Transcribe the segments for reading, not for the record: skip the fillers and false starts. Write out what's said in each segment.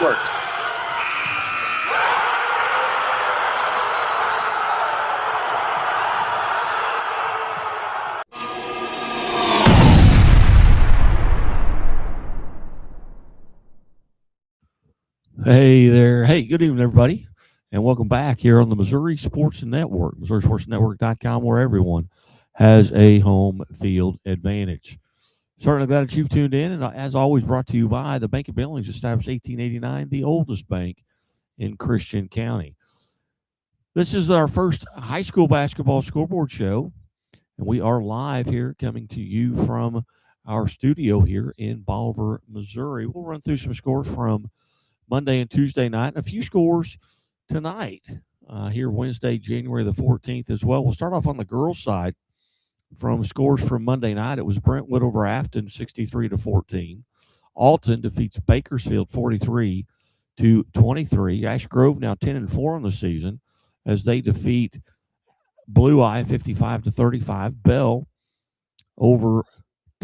Network. Hey there. Hey, good evening, everybody, and welcome back here on the Missouri Sports Network, MissouriSportsNetwork.com, where everyone has a home field advantage. Certainly glad that you've tuned in, and as always, brought to you by the Bank of Billings, established 1889, the oldest bank in Christian County. This is our first high school basketball scoreboard show, and we are live here coming to you from our studio here in Bolivar, Missouri. We'll run through some scores from Monday and Tuesday night, and a few scores tonight here Wednesday, January the 14th as well. We'll start off on the girls' side from scores from Monday night. It was Brentwood over Afton, 63-14. Alton defeats Bakersfield 43-23. Ash Grove now 10-4 on the season as they defeat Blue Eye 55-35. Bell over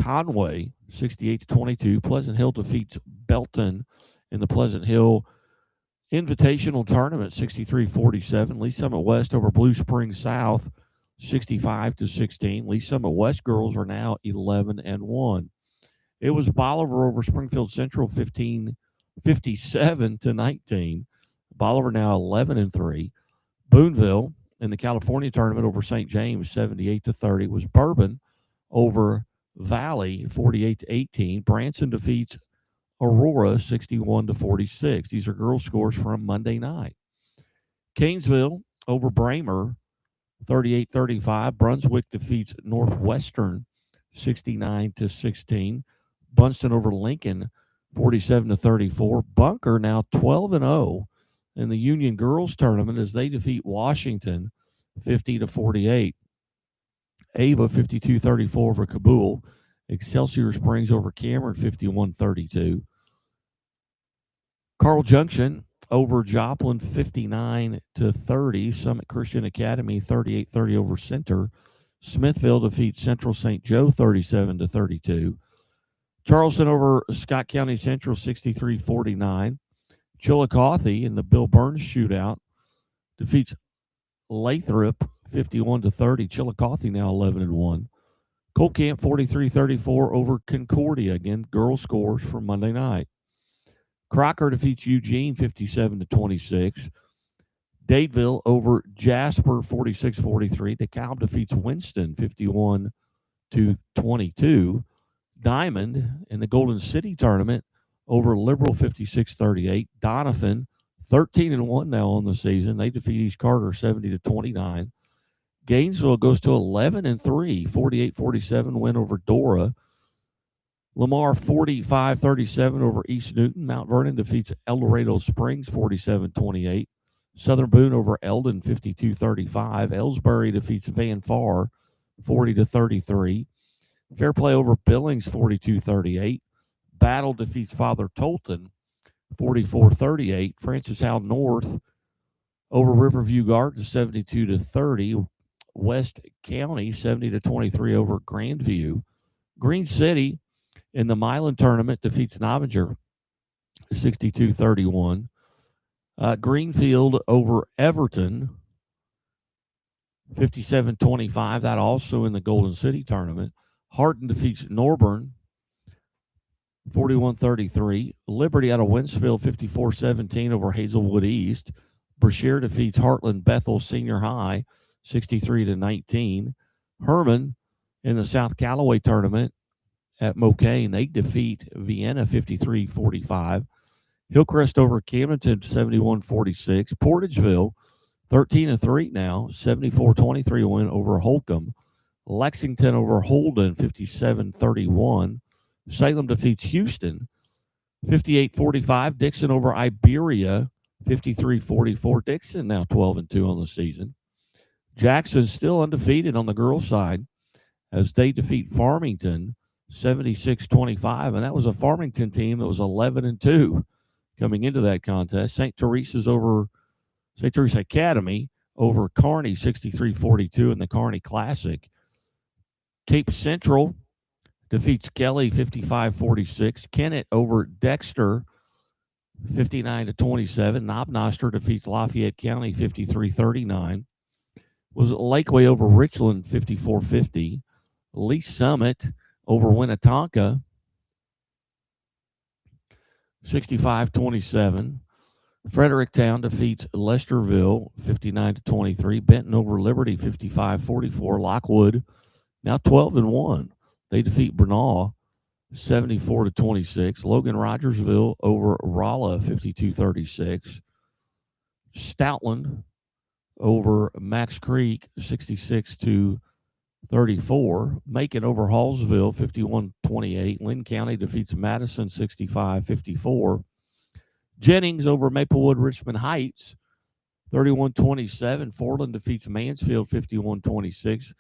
Conway 68-22. Pleasant Hill defeats Belton in the Pleasant Hill Invitational Tournament, 63-47. Lee Summit West over Blue Springs South, 65-16. Lee Summit West girls are now 11-1. It was Bolivar over Springfield Central, 57-19. Bolivar now 11-3. Boonville in the California Tournament over St. James, 78-30. It was Bourbon over Valley, 48-18. Branson defeats Aurora 61-46. These are girls' scores from Monday night. Canesville over Bramer 38-35. Brunswick defeats Northwestern 69-16. Bunston over Lincoln 47-34. Bunker now 12-0 in the Union girls tournament as they defeat Washington 50-48. Ava 52-34 over Kabul. Excelsior Springs over Cameron 51-32. Carl Junction over Joplin 59-30. Summit Christian Academy 38-30 over Center. Smithville defeats Central St. Joe 37-32. Charleston over Scott County Central 63-49. Chillicothe in the Bill Burns shootout defeats Lathrop 51-30. Chillicothe now 11-1. Colt Camp 43-34 over Concordia. Again, girls scores from Monday night. Crocker defeats Eugene 57-26. Dadeville over Jasper 46-43. DeKalb defeats Winston 51-22. Diamond in the Golden City tournament over Liberal 56-38. Donovan 13-1 now on the season. They defeat East Carter 70-29. Gainesville goes to 11-3, 48-47 win over Dora. Lamar 45-37 over East Newton. Mount Vernon defeats El Dorado Springs 47-28. Southern Boone over Eldon 52-35. Ellsbury defeats Van Far 40-33. Fairplay over Billings 42-38. Battle defeats Father Tolton 44-38. Francis Howell North over Riverview Gardens 72-30. West County 70-23 over Grandview. Green City in the Milan tournament defeats Novinger 62-31. Greenfield over Everton 57-25. That also in the Golden City tournament. Hardin defeats Norburn 41-33. Liberty out of Winsfield 54-17 over Hazelwood East. Brashear defeats Heartland Bethel Senior High 63-19. Herman in the South Callaway tournament at Mocaine, they defeat Vienna 53-45. Hillcrest over Camdenton 71-46. Portageville 13-3 now, 74-23 win over Holcomb. Lexington over Holden 57-31. Salem defeats Houston 58-45. Dixon over Iberia 53-44. Dixon now 12-2 on the season. Jackson still undefeated on the girls' side as they defeat Farmington 76-25, and that was a Farmington team that was 11-2 coming into that contest. St. Teresa Academy over Kearney 63-42 in the Kearney Classic. Cape Central defeats Kelly 55-46. Kennett over Dexter 59-27. Knobnoster defeats Lafayette County 53-39. Was Lakeway over Richland 54-50. Lee Summit over Winnetonka 65-27. Fredericktown defeats Lesterville 59-23. Benton over Liberty 55-44. Lockwood now 12-1. They defeat Bernal 74-26. Logan Rogersville over Rolla 52-36. Stoutland over Max Creek 66-34. Macon over Hallsville 51-28. Lynn County defeats Madison 65-54. Jennings over Maplewood Richmond Heights 31-27. Fortland defeats Mansfield 51-26.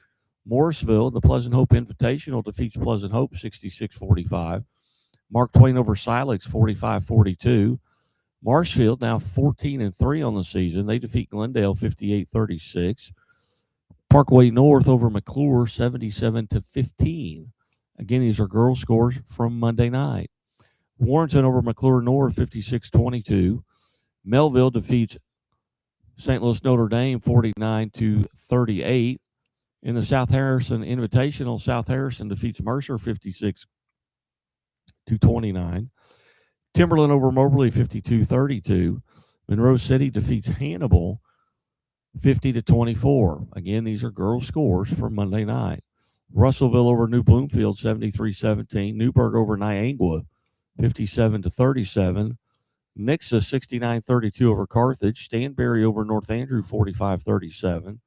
Morrisville, the Pleasant Hope Invitational, defeats Pleasant Hope 66-45. Mark Twain over Silex 45-42. Marshfield now 14-3 on the season. They defeat Glendale 58-36. Parkway North over McClure 77-15. Again, these are girls' scores from Monday night. Warrenton over McClure North 56-22. Melville defeats St. Louis Notre Dame 49-38. In the South Harrison Invitational, South Harrison defeats Mercer 56-29. Timberland over Moberly 52-32. Monroe City defeats Hannibal 50-24. Again, these are girls' scores for Monday night. Russellville over New Bloomfield 73-17. Newburgh over Niangua 57-37. Nixa 69-32 over Carthage. Stanberry over North Andrew 45-37.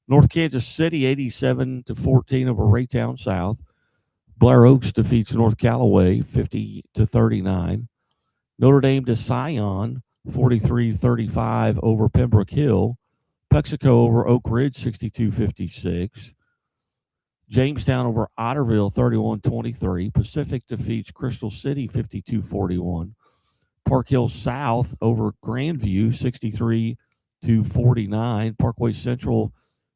North Kansas City 87-14 over Raytown South. Blair Oaks defeats North Callaway 50-39. Notre Dame to Scion 43-35 over Pembroke Hill. Pexico over Oak Ridge 62-56. Jamestown over Otterville 31-23. Pacific defeats Crystal City 52-41. Park Hill South over Grandview 63-49. Parkway Central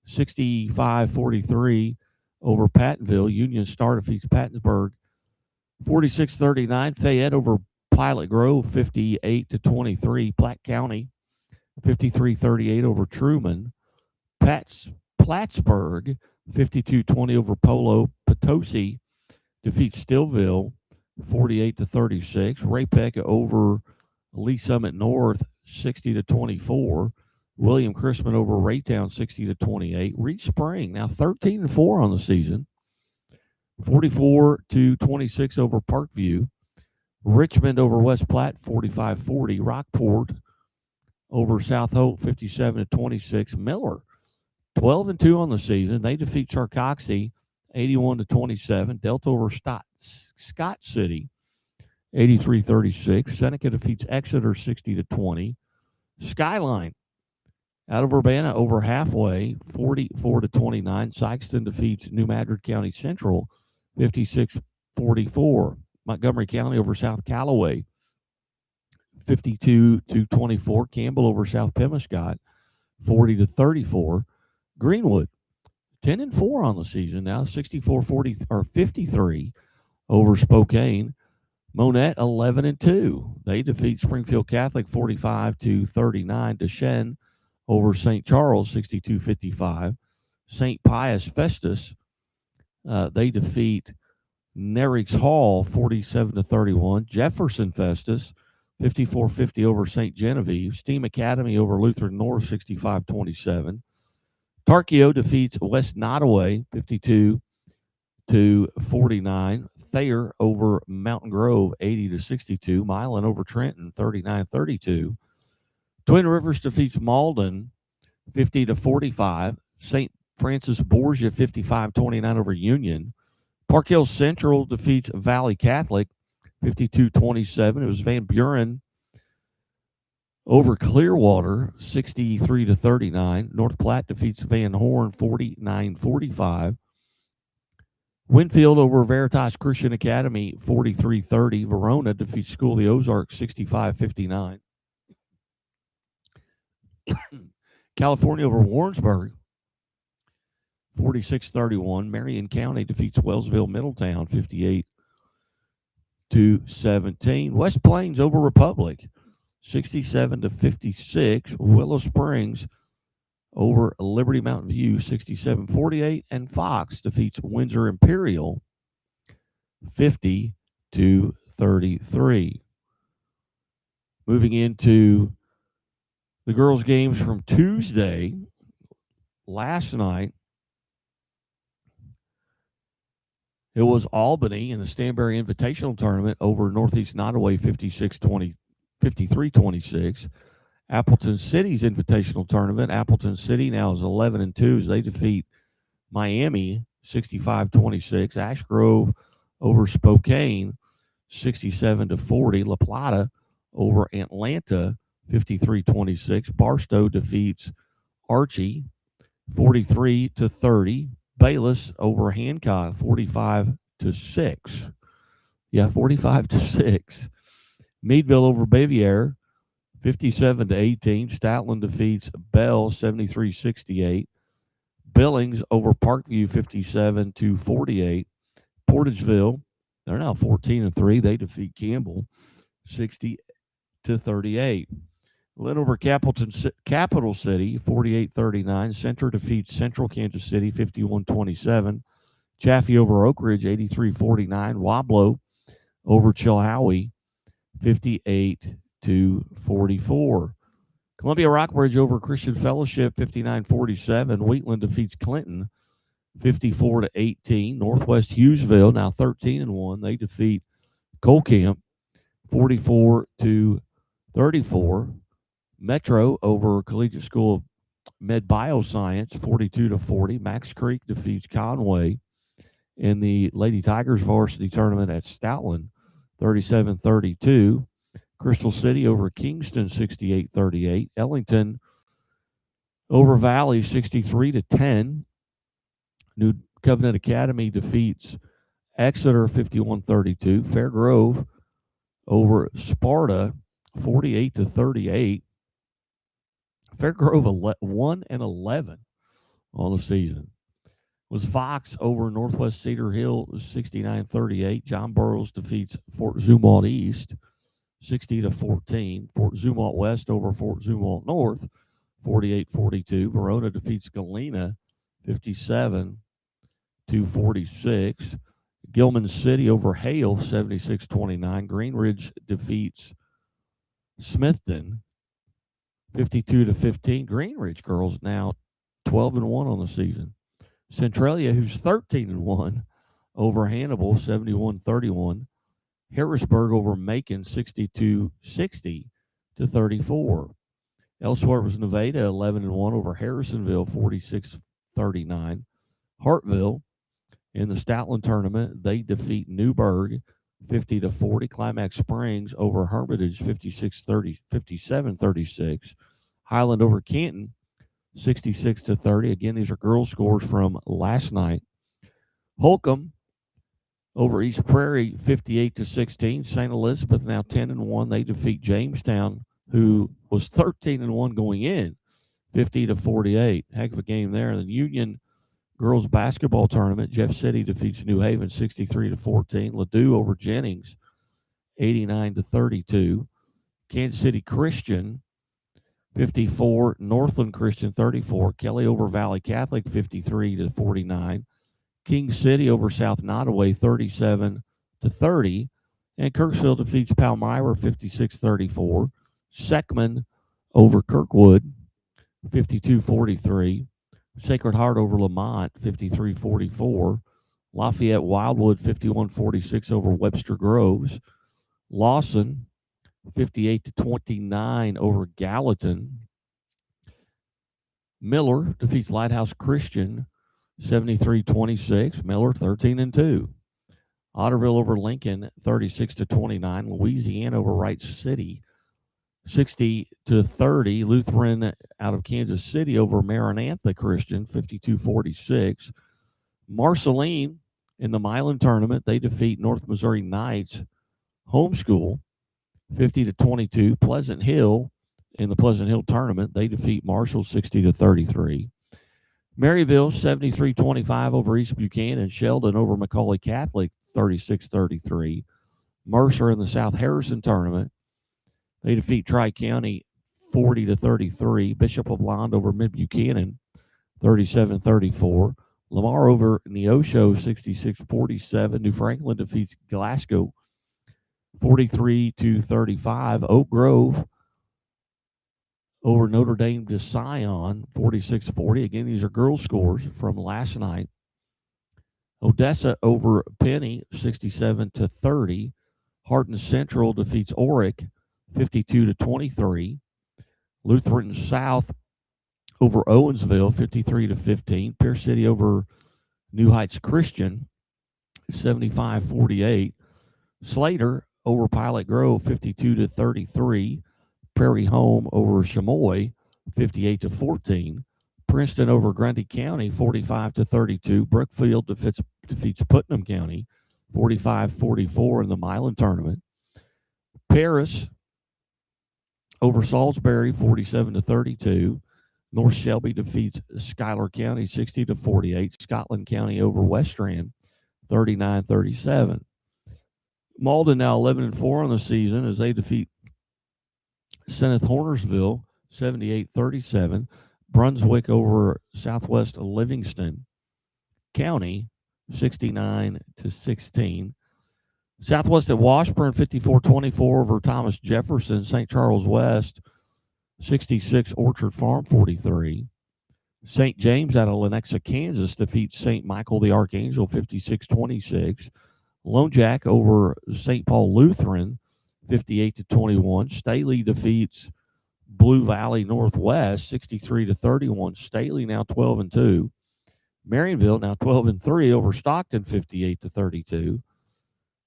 65-43 over Pattonville. Union Star defeats Pattonsburg 46-39. Fayette over Pilot Grove 58-23. Platte County 53-38 over Truman. Plattsburgh 52-20 over Polo. Potosi defeats Stillville 48-36. Ray-Pec over Lee Summit North 60-24. William Chrisman over Raytown 60-28. Reed Spring now 13-4 on the season, 44-26 over Parkview. Richmond over West Platte 45-40. Rockport over South Hope 57-26. Miller 12-2 on the season. They defeat Charcoxie 81-27. Delta over Scott City 83-36. Seneca defeats Exeter 60-20. Skyline out of Urbana over Halfway 44-29. Sykeston defeats New Madrid County Central 56-44. Montgomery County over South Callaway 52-24. Campbell over South Pemiscot 40-34. Greenwood 10-4 on the season now, 64-40 or 53 over Spokane. Monette 11-2. They defeat Springfield Catholic 45-39. Deschênes over St. Charles 62-55. St. Pius Festus they defeat Nerix Hall 47-31. Jefferson Festus 54-50 over St. Genevieve. Steam Academy over Lutheran North 65-27. Tarkio defeats West Nottoway 52-49. Thayer over Mountain Grove 80-62. Milan over Trenton 39-32. Twin Rivers defeats Malden 50-45. St. Francis Borgia 55-29 over Union. Park Hill Central defeats Valley Catholic 52-27. It was Van Buren over Clearwater 63-39. North Platte defeats Van Horn 49-45. Winfield over Veritas Christian Academy 43-30. Verona defeats School of the Ozarks 65-59. California over Warrensburg 46-31. Marion County defeats Wellsville Middletown 58-17. West Plains over Republic 67-56. Willow Springs over Liberty Mountain View, 67-48. And Fox defeats Windsor Imperial, 50-33. Moving into the girls' games from Tuesday, last night, it was Albany in the Stanberry Invitational Tournament over Northeast Nottoway, 53-26. Appleton City's Invitational Tournament. Appleton City now is 11-2 as they defeat Miami, 65-26. Ash Grove over Spokane, 67-40. La Plata over Atlanta, 53-26. Barstow defeats Archie, 43-30. Bayless over Hancock, 45-6. Yeah, 45-6. Meadville over Baviera, 57-18. Statland defeats Bell, 73-68. Billings over Parkview, 57-48. Portageville, they're now 14-3. They defeat Campbell, 60-38. Lynn over Capital City, 48-39. Center defeats Central Kansas City, 51-27. Chaffee over Oak Ridge, 83-49. Wablo over Chilhowie, 58-44. Columbia Rockbridge over Christian Fellowship, 59-47. Wheatland defeats Clinton, 54-18. Northwest Hughesville, now 13-1. They defeat Colcamp, 44-34. Metro over Collegiate School of Med Bioscience, 42-40. Max Creek defeats Conway in the Lady Tigers varsity tournament at Stoutland, 37-32. Crystal City over Kingston, 68-38. Ellington over Valley, 63-10. New Covenant Academy defeats Exeter, 51-32. Fairgrove over Sparta, 48-38. Fairgrove 1-11 on the season. Was Fox over Northwest Cedar Hill, 69-38. John Burroughs defeats Fort Zumwalt East, 60-14. Fort Zumwalt West over Fort Zumwalt North, 48-42. Verona defeats Galena, 57-46. Gilman City over Hale, 76-29. Greenridge defeats Smithton, 52-15. Greenridge girls now 12-1 on the season. Centralia, who's 13-1, over Hannibal, 71-31. Harrisburg over Macon, 62-60-34. Elsewhere was Nevada, 11-1 over Harrisonville, 46-39. Hartville in the Stoutland tournament, they defeat Newburgh, 50-40. Climax Springs over Hermitage, 57-36. Highland over Canton, 66-30. Again, these are girls' scores from last night. Holcomb over East Prairie, 58-16. St. Elizabeth now 10-1. They defeat Jamestown, who was 13-1 going in, 50-48. Heck of a game there. And the Union girls basketball tournament, Jeff City defeats New Haven, 63-14. Ladue over Jennings, 89-32. Kansas City Christian, 54. Northland Christian, 34. Kelly over Valley Catholic, 53-49. King City over South Nottoway, 37-30. And Kirksville defeats Palmyra, 56-34. Seckman over Kirkwood, 52-43. Sacred Heart over Lamont, 53-44. Lafayette Wildwood, 51-46 over Webster Groves. Lawson, 58-29 over Gallatin. Miller defeats Lighthouse Christian, 73-26. Miller, 13-2. Otterville over Lincoln, 36-29. Louisiana over Wright City, 60-30. Lutheran out of Kansas City over Maranatha Christian, 52-46. Marceline in the Milan tournament, they defeat North Missouri Knights Homeschool, 50-22. Pleasant Hill in the Pleasant Hill tournament, they defeat Marshall, 60-33. Maryville, 73-25 over East Buchanan. Sheldon over Macaulay Catholic, 36-33. Mercer in the South Harrison tournament, They defeat Tri-County 40-33. Bishop LeBlond over Mid-Buchanan 37-34. Lamar over Neosho 66-47. New Franklin defeats Glasgow 43-35. Oak Grove over Notre Dame de Sion 46-40. Again, these are girls' scores from last night. Odessa over Penny 67-30. Hardin Central defeats Oric 52-23. Lutheran South over Owensville 53-15. Pierce City over New Heights Christian 75-48. Slater over Pilot Grove 52-33. Prairie Home over Chamois 58-14. Princeton over Grundy County 45-32. Brookfield defeats Putnam County 45-44 in the Milan tournament. Paris over Salisbury 47-32. North Shelby defeats Schuyler County 60-48. Scotland County over West Strand 39-37. Malden now 11-4 on the season as they defeat Seneth Hornersville 78-37. Brunswick over Southwest Livingston County 69-16. Southwest at Washburn 54-24 over Thomas Jefferson. St. Charles West 66. Orchard Farm 43. St. James out of Lenexa, Kansas defeats St. Michael the Archangel 56-26. Lone Jack over St. Paul Lutheran 58-21. Staley defeats Blue Valley Northwest 63-31. Staley now 12-2. Marionville now 12-3 over Stockton 58-32.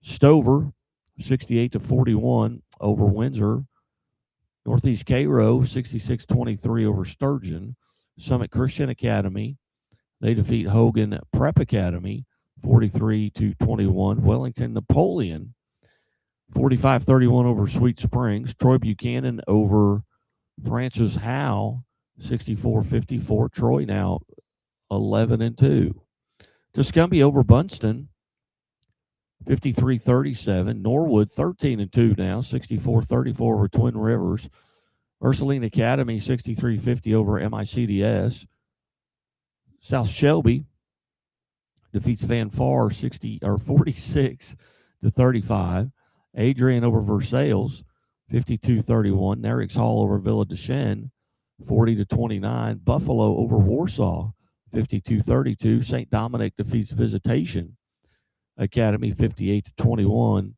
Stover 68-41 over Windsor. Northeast Cairo 66-23 over Sturgeon. Summit Christian Academy, they defeat Hogan Prep Academy 43-21. Wellington Napoleon 45-31 over Sweet Springs. Troy Buchanan over Francis Howe 64-54. Troy now 11-2. Tuscumbia over Bunston 53-37. Norwood 13-2 now 64-34 over Twin Rivers. Ursuline Academy 63-50 over MICDS. South Shelby defeats Van Far 46-35. Adrian over Versailles 52-31. Nerix Hall over Villa Deschênes 40-29. Buffalo over Warsaw 52-32. St. Dominic defeats Visitation Academy 58-21.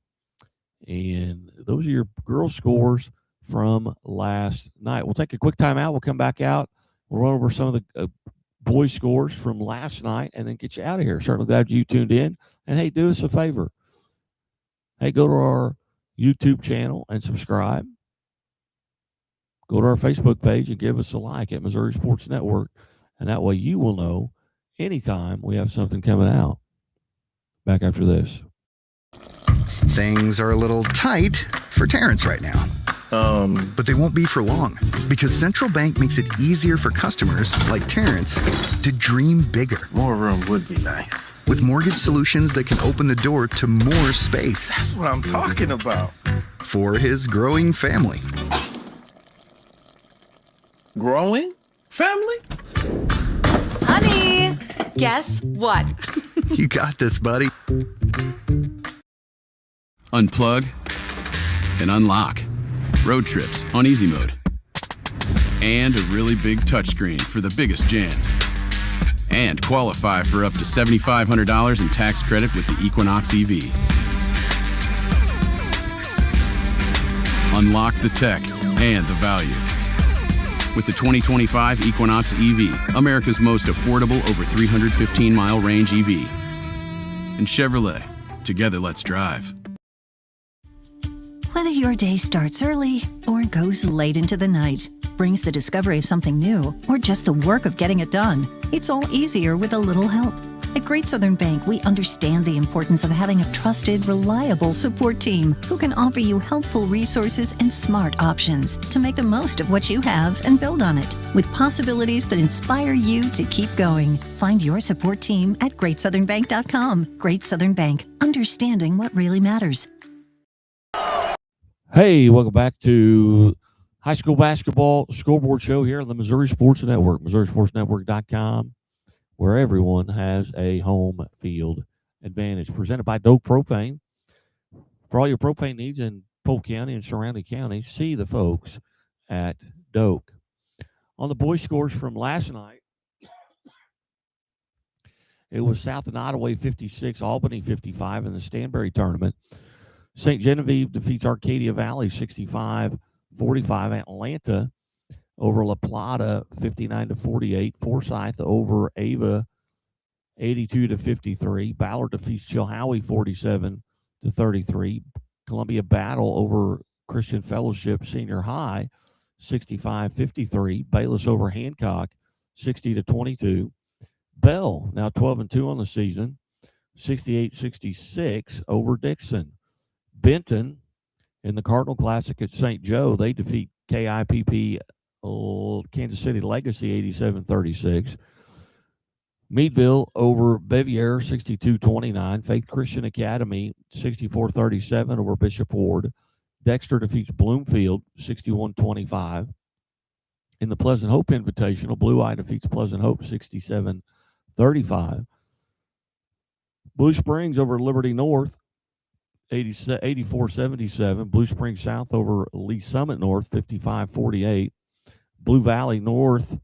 And those are your girls' scores from last night. We'll take a quick timeout. We'll come back out. We'll run over some of the boys' scores from last night and then get you out of here. Certainly glad you tuned in. And, hey, do us a favor. Hey, go to our YouTube channel and subscribe. Go to our Facebook page and give us a like at Missouri Sports Network. And that way you will know anytime we have something coming out. Back after this. Things are a little tight for Terrence right now. But they won't be for long, because Central Bank makes it easier for customers like Terrence to dream bigger. More room would be nice. With mortgage solutions that can open the door to more space. That's what I'm talking about. For his growing family. Growing family? Honey, guess what? You got this, buddy. Unplug and unlock. Road trips on easy mode. And a really big touchscreen for the biggest jams. And qualify for up to $7,500 in tax credit with the Equinox EV. Unlock the tech and the value. With the 2025 Equinox EV, America's most affordable over 315-mile range EV. And Chevrolet, together let's drive. Whether your day starts early or goes late into the night, brings the discovery of something new, or just the work of getting it done, it's all easier with a little help. At Great Southern Bank, we understand the importance of having a trusted, reliable support team who can offer you helpful resources and smart options to make the most of what you have and build on it, with possibilities that inspire you to keep going. Find your support team at GreatSouthernBank.com. Great Southern Bank, understanding what really matters. Hey, welcome back to high school basketball scoreboard show here on the Missouri Sports Network, MissouriSportsNetwork.com, where everyone has a home field advantage. Presented by Doak Propane. For all your propane needs in Polk County and surrounding counties, see the folks at Doak. On the boys' scores from last night, it was South and Ottaway 56, Albany 55 in the Stanberry tournament. St. Genevieve defeats Arcadia Valley 65-45. Atlanta over La Plata 59-48. Forsyth over Ava 82-53. Ballard defeats Chilhowie 47-33. Columbia Battle over Christian Fellowship Senior High 65-53. Bayless over Hancock 60-22. Bell, now 12-2 on the season, 68-66 over Dixon. Benton in the Cardinal Classic at St. Joe, they defeat KIPP Kansas City Legacy 87-36. Meadville over Bevier 62-29. Faith Christian Academy 64-37 over Bishop Ward. Dexter defeats Bloomfield 61-25. In the Pleasant Hope Invitational, Blue Eye defeats Pleasant Hope 67-35. Blue Springs over Liberty North 84-77. Blue Springs South over Lee Summit North 55-48. Blue Valley North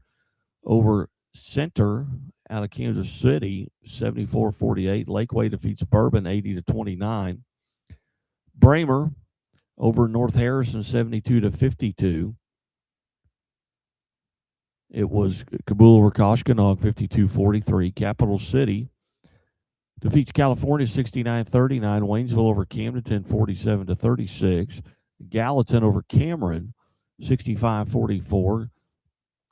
over Center out of Kansas City 74-48. Lakeway defeats Bourbon 80-29. Bramer over North Harrison 72-52. It was Kabul over Koshkonong 52-43. Capital City defeats California 69-39. Waynesville over Camdenton 47-36. Gallatin over Cameron 65-44.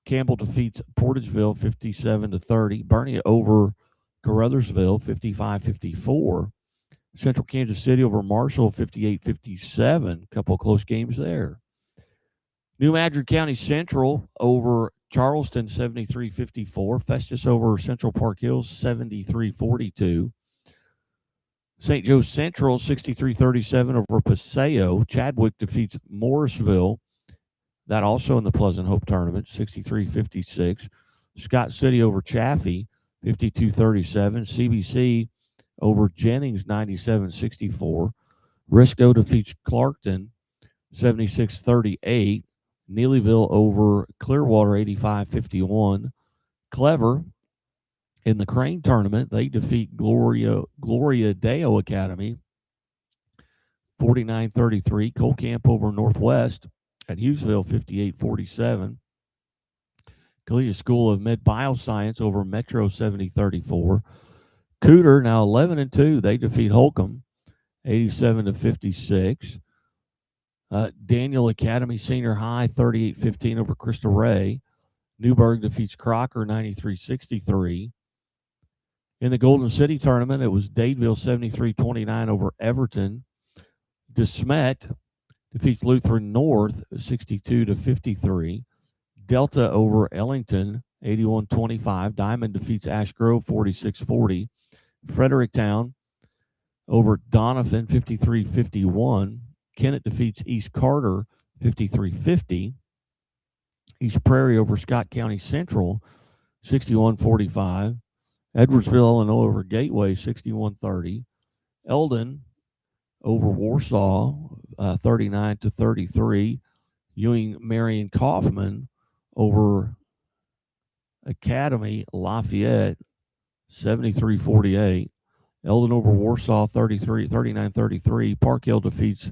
Campbell defeats Portageville 57-30. Bernie over Caruthersville 55-54. Central Kansas City over Marshall 58-57. Couple of close games there. New Madrid County Central over Charleston 73-54. Festus over Central Park Hills 73-42. St. Joe Central 63-37 over Paseo. Chadwick defeats Morrisville. That also in the Pleasant Hope tournament, 63-56. Scott City over Chaffee, 52-37. CBC over Jennings, 97-64. Risco defeats Clarkton, 76-38. Neelyville over Clearwater, 85-51. Clever in the Crane tournament, they defeat Gloria Deo Academy, 49-33. Colcamp over Northwest at Hughesville, 58-47. Collegiate School of Med Bioscience over Metro, 70-34. Cooter, now 11-2, they defeat Holcomb, 87-56. Daniel Academy Senior High, 38-15 over Crystal Ray. Newburgh defeats Crocker, 93-63. In the Golden City tournament, it was Dadeville 73-29 over Everton. DeSmet defeats Lutheran North 62-53. Delta over Ellington 81-25. Diamond defeats Ash Grove 46-40. Fredericktown over Donovan 53-51. Kennett defeats East Carter 53-50. East Prairie over Scott County Central 61-45. Edwardsville, Illinois over Gateway 61-30. Eldon over Warsaw 39-33. Ewing Marion Kaufman over Academy Lafayette 73-48. Eldon over Warsaw 39-33. Park Hill defeats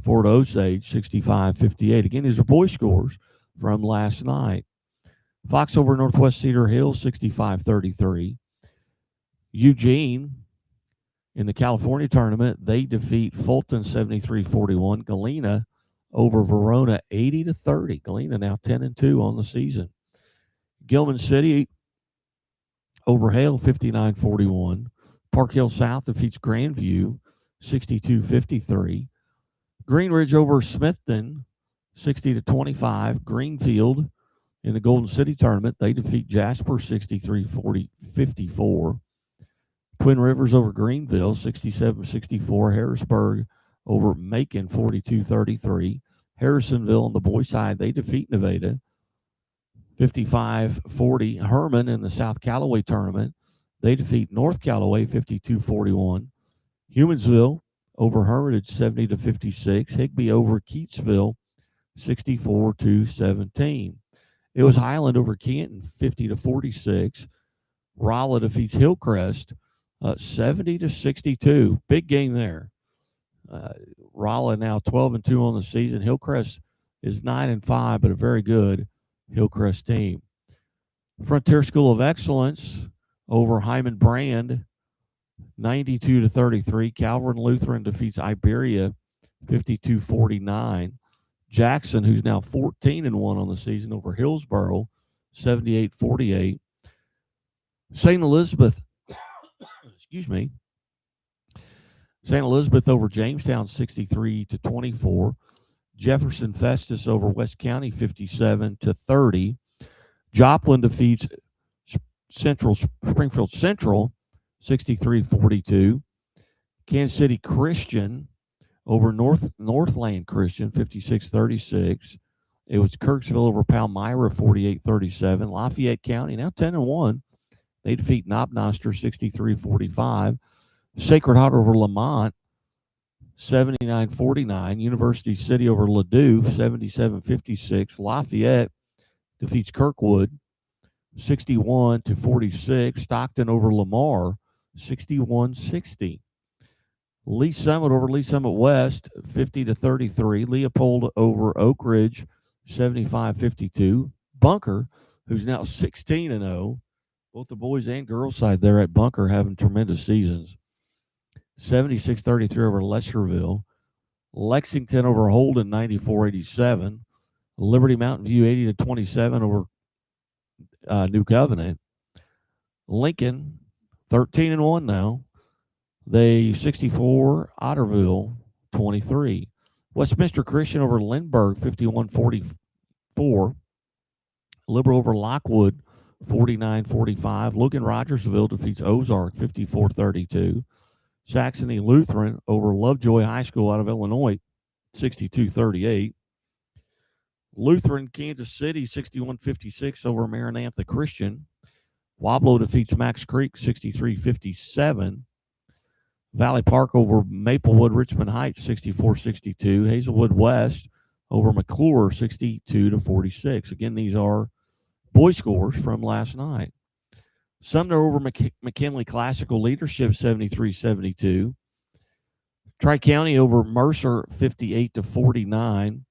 Fort Osage 65-58. Again, these are boys scores from last night. Fox over Northwest Cedar Hill 65-33. Eugene in the California tournament, they defeat Fulton 73-41. Galena over Verona 80-30. Galena now 10-2 on the season. Gilman City over Hale 59-41. Park Hill South defeats Grandview 62-53. Green Ridge over Smithton 60-25. Greenfield in the Golden City tournament, they defeat Jasper 63-54. Twin Rivers over Greenville 67-64. Harrisburg over Macon 42-33. Harrisonville on the boys' side, they defeat Nevada 55-40. Herman in the South Callaway tournament, they defeat North Callaway 52-41. Humansville over Hermitage 70-56. Higbee over Keatsville 64-17. It was Highland over Canton 50-46. Rolla defeats Hillcrest 70-62. Big game there. Rolla now 12-2 on the season. Hillcrest is 9-5, but a very good Hillcrest team. Frontier School of Excellence over Hyman Brand 92-33. Calvin Lutheran defeats Iberia 52-49. Jackson, who's now 14-1 on the season, over Hillsboro 78-48. St. Elizabeth, excuse me, St. Elizabeth over Jamestown 63-24. Jefferson Festus over West County 57-30. Joplin defeats Springfield Central 63-42. Kansas City Christian over Northland Christian 56-36. It was Kirksville over Palmyra 48-37. Lafayette County now 10-1. They defeat Knobnoster 63-45. Sacred Heart over Lamont 79-49. University City over Ladue 77-56. Lafayette defeats Kirkwood 61-46. Stockton over Lamar 61-60. Lee Summit over Lee Summit West 50-33. Leopold over Oak Ridge 75-52. Bunker, who's now 16-0. Both the boys and girls side there at Bunker having tremendous seasons. 76-33 over Lesserville. Lexington over Holden 94-87. Liberty Mountain View 80-27 over New Covenant. Lincoln 13-1 now. They 64. Otterville 23. Westminster Christian over Lindbergh 51-44. Liberal over Lockwood 49-45. Logan Rogersville defeats Ozark 54-32. Saxony Lutheran over Lovejoy High School out of Illinois 62-38. Lutheran Kansas City 61-56 over Maranatha Christian. Wablo defeats Max Creek 63-57. Valley Park over Maplewood Richmond Heights 64-62. Hazelwood West over McClure 62-46. Again, these are boy scores from last night. Sumner over McKinley Classical Leadership 73-72. Tri-County over Mercer 58-49.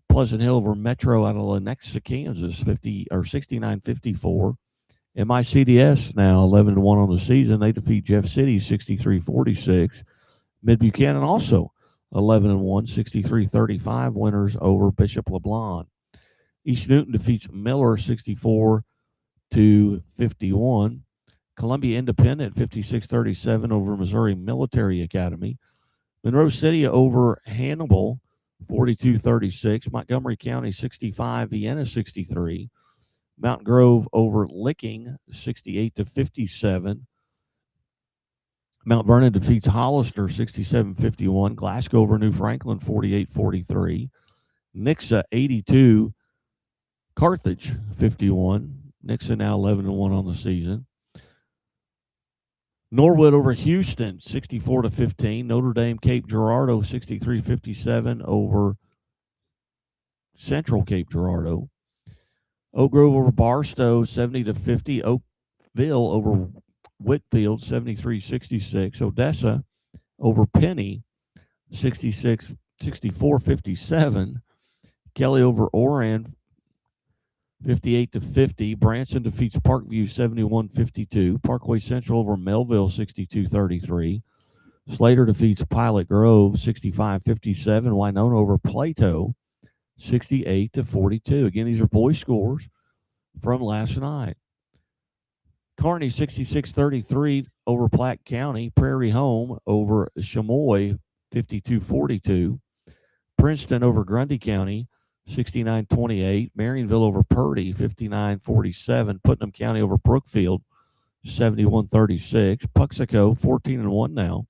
Pleasant Hill over Metro out of Lenexa, Kansas 69-54. MICDS now 11-1 on the season. They defeat Jeff City 63-46. Mid Buchanan also 11-1, 63-35 winners over Bishop LeBlanc. East Newton defeats Miller 64-51. Columbia Independent 56-37 over Missouri Military Academy. Monroe City over Hannibal 42-36. Montgomery County 65, Vienna 63. Mountain Grove over Licking 68-57. Mount Vernon defeats Hollister 67-51. Glasgow over New Franklin 48-43. Nixa 82. Carthage 51. Nixa now 11-1 on the season. Norwood over Houston 64-15. Notre Dame Cape Girardeau 63-57 over Central Cape Girardeau. Oak Grove over Barstow 70-50. Oakville over Whitfield 73-66. Odessa over Penny 64-57. Kelly over Oran 58-50. Branson defeats Parkview 71-52. Parkway Central over Melville 62-33. Slater defeats Pilot Grove 65-57. Winona over Plato 68-42. Again, these are boy scores from last night. Kearney 66-33 over Platte County. Prairie Home over Chamois 52-42. Princeton over Grundy County 69-28. Marionville over Purdy 59-47. Putnam County over Brookfield 71-36. Puxico 14-1 now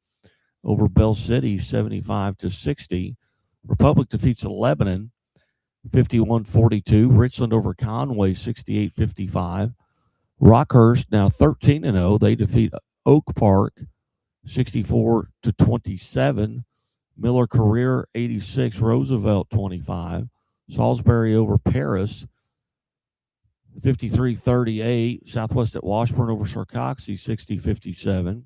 over Bell City, 75-60. Republic defeats Lebanon, 51-42. Richland over Conway, 68-55. Rockhurst now 13-0. They defeat Oak Park, 64-27. Miller Career, 86. Roosevelt, 25. Salisbury over Paris, 53-38. Southwest at Washburn over Sarcoxy, 60-57.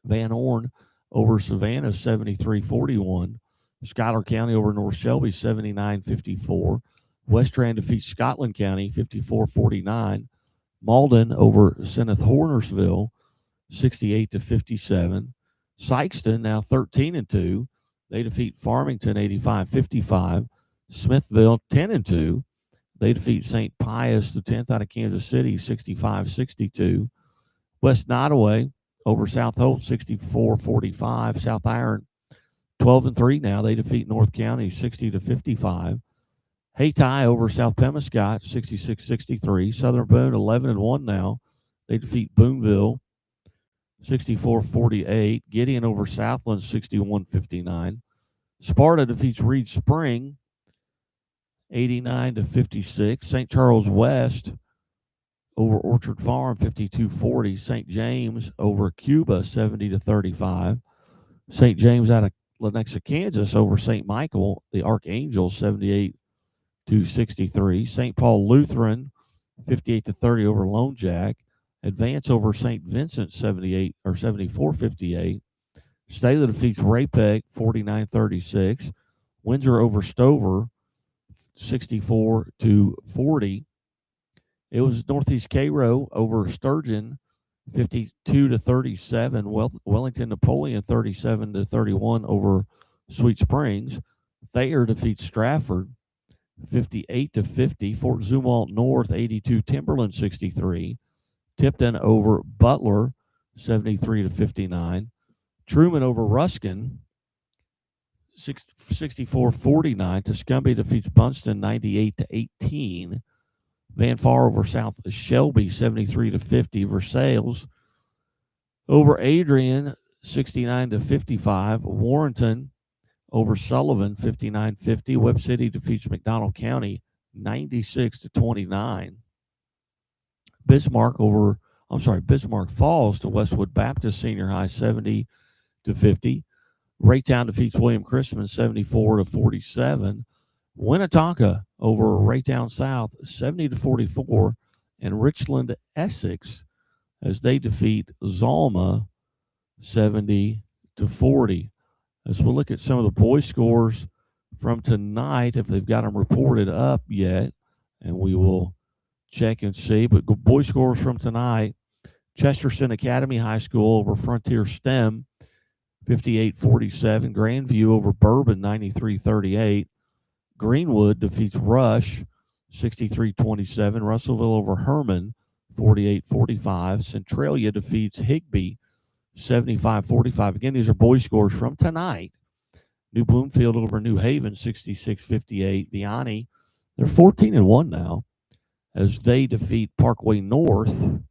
Van Horn over Savannah, 73-41. Schuyler County over North Shelby, 79-54. West Rand defeats Scotland County, 54-49. Malden over Seneth Hornersville, 68-57. Sykeston now 13-2. They defeat Farmington, 85-55. Smithville, 10-2. They defeat St. Pius, the 10th out of Kansas City, 65-62. West Nottoway over South Holt, 64-45. South Iron, 12-3 now. They defeat North County, 60-55. Hayti over South Pemiscot, 66-63. Southern Boone, 11-1 now. They defeat Boonville, 64-48. Gideon over Southland, 61-59. Sparta defeats Reed Spring, 89-56. St. Charles West over Orchard Farm, 52-40. St. James over Cuba, 70-35. St. James out of Lenexa, Kansas over St. Michael, the Archangels, 78-63. St. Paul Lutheran, 58-30 over Lone Jack. Advance over St. Vincent, 74-58. Staley defeats Ray-Pec, 49-36. Windsor over Stover, 64-40. It was Northeast Cairo over Sturgeon, 52-37. Wellington Napoleon, 37-31 over Sweet Springs. Thayer defeats Stratford, 58-50. Fort Zumwalt North, 82. Timberland, 63. Tipton over Butler, 73-59. Truman over Ruskin, 64-49. Tuscumbia defeats Bunston, 98-18. Van Far over South Shelby, 73-50. Versailles over Adrian, 69-55. Warrenton over Sullivan, 59-50. Webb City defeats McDonald County, 96-29. Bismarck Falls to Westwood Baptist Senior High, 70-50. Raytown defeats William Christman, 74-47. Winnetonka over Raytown South, 70-44. And Richland Essex as they defeat Zalma, 70-40. As we look at some of the boys' scores from tonight, if they've got them reported up yet, and we will check and see. But boys' scores from tonight: Chesterton Academy High School over Frontier STEM, 58-47. Grandview over Bourbon, 93-38. Greenwood defeats Rush, 63-27. Russellville over Herman, 48-45. Centralia defeats Higbee, 75-45. Again, these are boys' scores from tonight. New Bloomfield over New Haven, 66-58. Vianney, they're 14-1 now as they defeat Parkway North,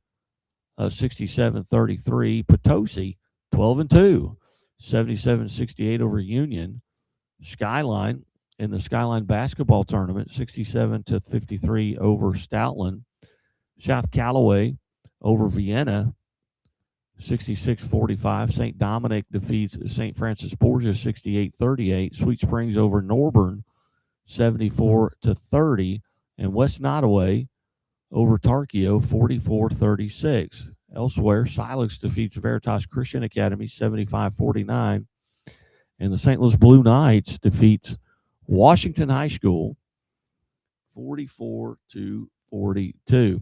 67-33. Potosi, 12-2, 77-68 over Union. Skyline in the Skyline basketball tournament, 67-53 over Stoutland. South Callaway over Vienna, 66-45. St. Dominic defeats St. Francis Borgia, 68-38. Sweet Springs over Norburn, 74-30. And West Nottoway over Tarkio, 44-36. Elsewhere, Silex defeats Veritas Christian Academy, 75-49. And the St. Louis Blue Knights defeats Washington High School, 44-42.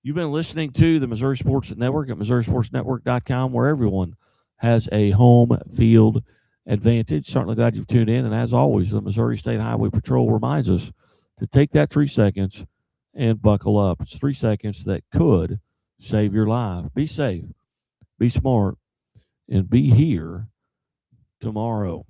You've been listening to the Missouri Sports Network at MissouriSportsNetwork.com, where everyone has a home field advantage. Certainly glad you've tuned in. And as always, the Missouri State Highway Patrol reminds us to take that 3 seconds and buckle up. It's 3 seconds that could save your life. Be safe, be smart, and be here tomorrow.